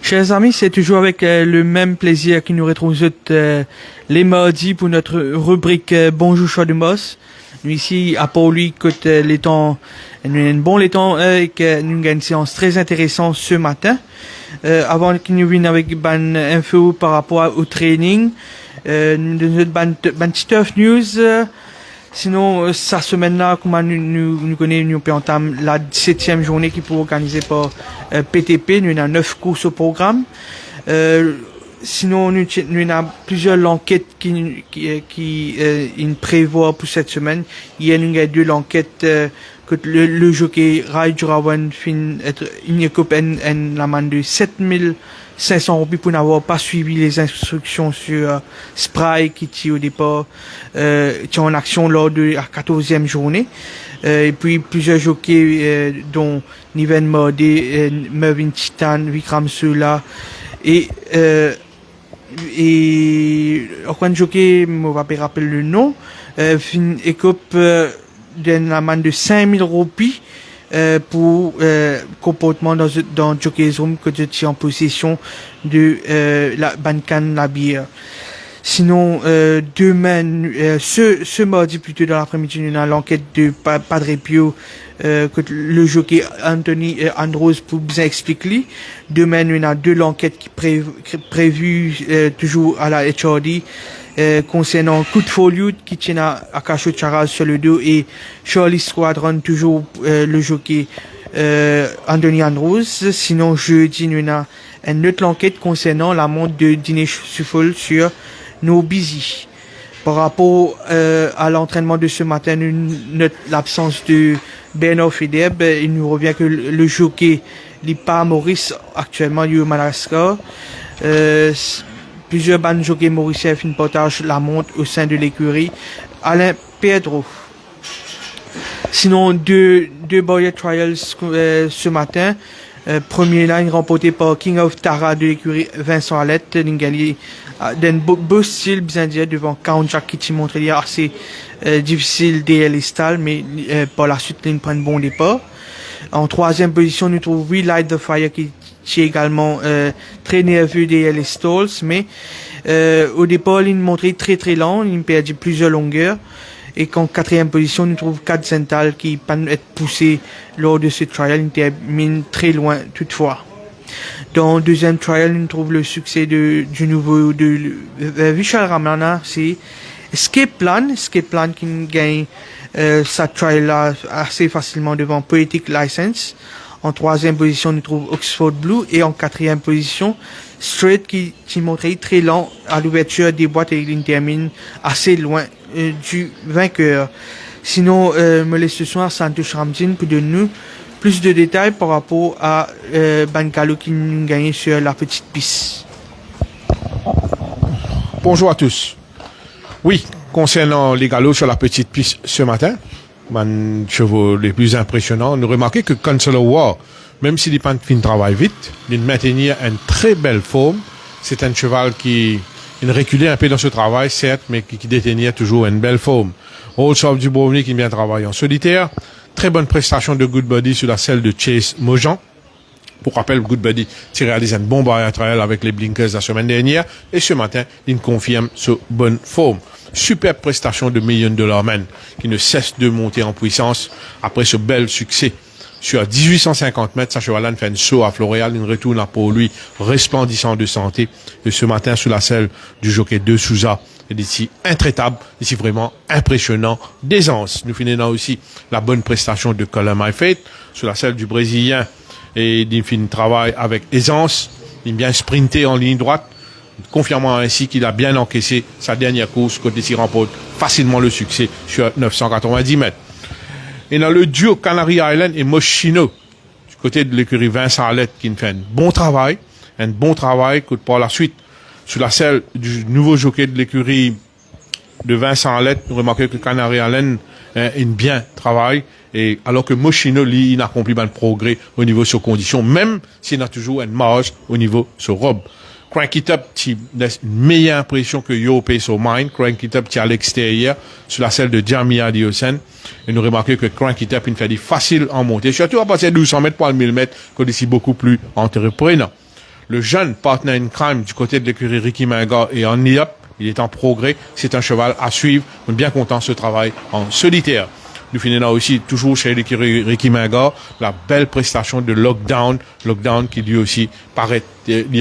Chers amis, c'est toujours avec le même plaisir que nous retrouvons les mardis pour notre rubrique Bonjour Choix de Moss. Nous ici à Port-Louis, côté les temps, nous avons un bon les temps et que nous avons une séance très intéressante ce matin. Avant que nous venions avec une info par rapport au training, nous avons une stuff news. Sinon, cette semaine-là, comme nous connaissons, nous entame la 17e journée qui est organisée par PTP. Nous avons 9 courses au programme. Sinon, nous avons plusieurs enquêtes qui prévoient pour cette semaine. Hier, nous avons 2 enquêtes que le jockey Rai Jurawan fin être une coupe en la main de 7500 roupies pour n'avoir pas suivi les instructions sur Spry qui tient au départ en action lors de la 14e journée. Et puis plusieurs jockeys dont Niven Mordé, Mervyn Titan, Vikram Sula et aucun jockey, je ne vais pas rappeler le nom, fin écope d'une amende de 5000 roupies pour comportement dans Jockey's Room que je tiens en possession de la Bancan la bière. Sinon, demain, ce mardi plutôt dans l'après-midi, on a l'enquête de Padre Pio que le jockey Anthony Andros pour bien expliquer. Demain, on a 2 enquêtes qui prévues toujours à la HRD. Concernant Coup de Folio qui tient à Cachot Charal sur le dos et Charlie Squadron toujours le jockey Anthony Andrews. Sinon jeudi nous avons une autre enquête concernant la montre de Dinesh Suffol sur No Busy. Par rapport à l'entraînement de ce matin, nous notons l'absence de Bernard Fedeb. Il nous revient que le jockey Lipa Maurice actuellement il est au Madagascar. Plusieurs bandes jockeys mauriciens partagent la montre au sein de l'écurie Alain Pedro. Sinon, deux Boyer Trials ce matin. Premier line remporté par King of Tara de l'écurie Vincent Alette. Ningali d'un beau style bien dire devant Count Jack qui montre assez difficile DL Style, mais par la suite il prend un bon départ. En 3e position, nous trouvons We Light the Fire qui est également très nerveux des les Stalls, mais au départ il montrait très lent, il perdit plusieurs longueurs, et qu'en 4e position nous trouvons 4 Zental qui pas être poussé lors de ce trial, il termine très loin toutefois. Dans le 2e trial nous trouvons le succès du nouveau de Vishal Ramana, c'est Escape Plan qui gagne sa trial là assez facilement devant Poetic License. En 3e position, nous trouvons Oxford Blue et en 4e position, Straight qui montrait très lent à l'ouverture des boîtes et il termine assez loin du vainqueur. Sinon, me laisse ce soir Santosh Ramzin pour donner nous plus de détails par rapport à Bankalo qui nous gagne sur la petite piste. Bonjour à tous. Oui, concernant les galops sur la petite piste ce matin, les chevaux les plus impressionnants, nous remarquons que Consular War, même s'il n'est pas fin travail vite, il maintenir une très belle forme. C'est un cheval qui reculait un peu dans ce travail, certes, mais qui détenait toujours une belle forme. Old Soft Dubrovnik qui vient travailler en solitaire. Très bonne prestation de Good Buddy sur la selle de Chase Mojan. Pour rappel, Good Buddy qui réalise un bon barrière trial avec les Blinkers la semaine dernière. Et ce matin, il confirme sa bonne forme. Superbe prestation de $1 Million Man qui ne cesse de monter en puissance après ce bel succès. Sur 1850 mètres, sa chevalane fait un saut à Floréal, il retourne à pour lui resplendissant de santé. Et ce matin, sous la selle du jockey de Souza, et d'ici intraitable, d'ici vraiment impressionnant d'aisance. Nous finissons aussi la bonne prestation de Colin My Fate, sous la selle du Brésilien. Et il finit travail avec aisance, il vient sprinter en ligne droite, confirmant ainsi qu'il a bien encaissé sa dernière course, côté s'il remporte facilement le succès sur 990 mètres. Et dans le duo Canary Island et Moschino, du côté de l'écurie Vincent Alette, qui fait un bon travail, que par la suite, sous la selle du nouveau jockey de l'écurie de Vincent Alette, nous remarquons que Canary Island est bien travail, et alors que Moschino, lui, il accomplit un progrès au niveau de ses conditions, même s'il a toujours une marge au niveau de sa robe. Crank It Up qui laisse une meilleure impression que Yo Pay So Mine. Crank It Up qui est à l'extérieur sur la selle de Jamia Diosen. Et nous remarquons que Crank It Up, il fait facile en montée. Surtout à partir de 1200 mètres pour le 1000 mètres, qu'on est ici beaucoup plus entreprenant. Le jeune partner in crime du côté de l'écurie Ricky Minga est on the up. Il est en progrès. C'est un cheval à suivre. On est bien content de ce travail en solitaire. Nous finissons aussi toujours chez l'écurie Ricky Minga la belle prestation de Lockdown qui lui aussi paraît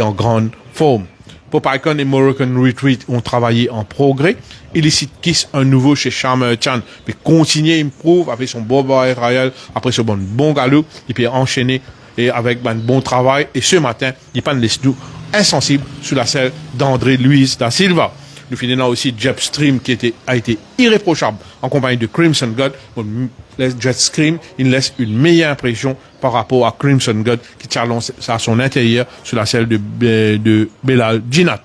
en grande forme. Pop Icon et Moroccan Retreat ont travaillé en progrès. Illicit Kiss, un nouveau chez Charmer Chan, peut continuer, improve avec son beau boy royal, après ce bon galop, il peut enchaîner et avec un bon travail. Et ce matin, il pas laisse nous insensible sous la selle d'André Luis da Silva. Nous finissons aussi Jetstream qui a été irréprochable en compagnie de Crimson God. Jetstream, il laisse une meilleure impression par rapport à Crimson God qui challenge à son intérieur sur la selle de Belal Ginat.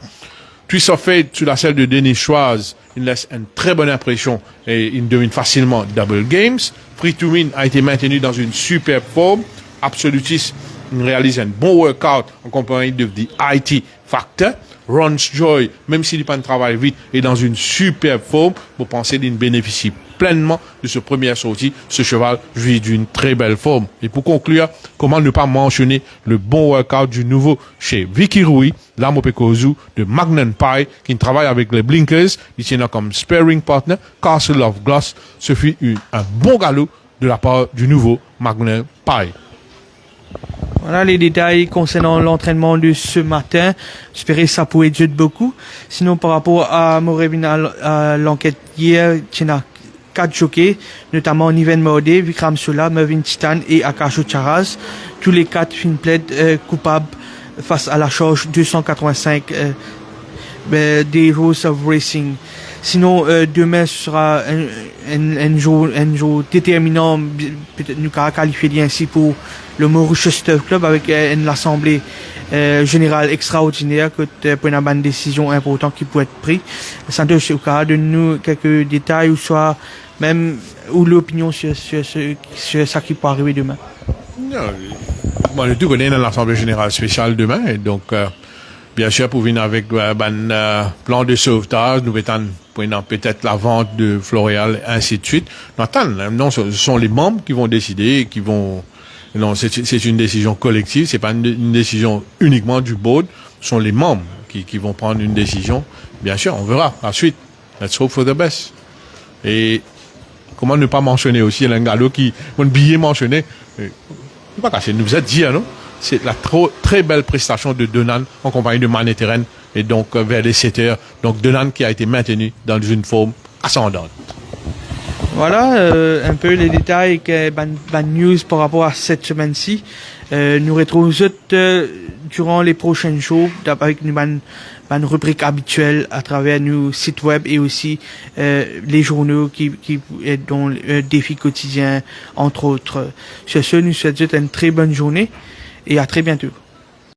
Twist of Fate sur la selle de Denis Schwarz, il laisse une très bonne impression et il domine facilement Double Games. Free to Win a été maintenu dans une superbe forme. Absolutis réalise un bon workout en compagnie de The IT Factor. Ron's Joy, même s'il pas de travail vite, est dans une superbe forme. Vous pensez qu'il bénéficie pleinement de ce première sortie. Ce cheval jouit d'une très belle forme. Et pour conclure, comment ne pas mentionner le bon workout du nouveau chez Vicky Rui, Lamopekozu de Magnum Pie, qui travaille avec les Blinkers, il tient comme sparring partner, Castle of Gloss. Ce fut un bon galop de la part du nouveau Magnum Pie. Voilà les détails concernant l'entraînement de ce matin. J'espérais que ça pouvait aider beaucoup. Sinon, par rapport à l'enquête hier, il y a 4 jockeys, notamment Niven Maudé, Vikram Sola, Mervyn Titan et Akasho Charaz. Tous les 4 plaident coupables face à la charge 285 des Heroes of Racing. Sinon, demain sera un jour déterminant, peut-être nous qualifier ainsi pour le Mauritius Club avec une assemblée générale extraordinaire que pour une décision importante qui peut être prise. Santos Souka donne-nous quelques détails ou soit même ou l'opinion sur ça qui peut arriver demain. Bon, nous tous connaissons l'assemblée générale spéciale demain et donc bien sûr pour venir avec un plan de sauvetage, nous attendons peut-être la vente de Floréal et ainsi de suite. Non, ce sont les membres qui vont décider, qui vont. Non, c'est une décision collective, c'est pas une décision uniquement du board. Ce sont les membres qui vont prendre une décision. Bien sûr, on verra la suite. Let's hope for the best. Et comment ne pas mentionner aussi un galop qui, mon billet mentionné, pas caché, nous a dit, non? C'est la très belle prestation de Donan en compagnie de Maneteren et donc vers les 7 heures. Donc Donan qui a été maintenu dans une forme ascendante. Voilà un peu les détails que ban news par rapport à cette semaine-ci. Nous retrouvons durant les prochains jours avec une rubrique habituelle à travers nos sites web et aussi les journaux qui dont défis quotidiens entre autres. Sur ce, nous souhaitons une très bonne journée et à très bientôt.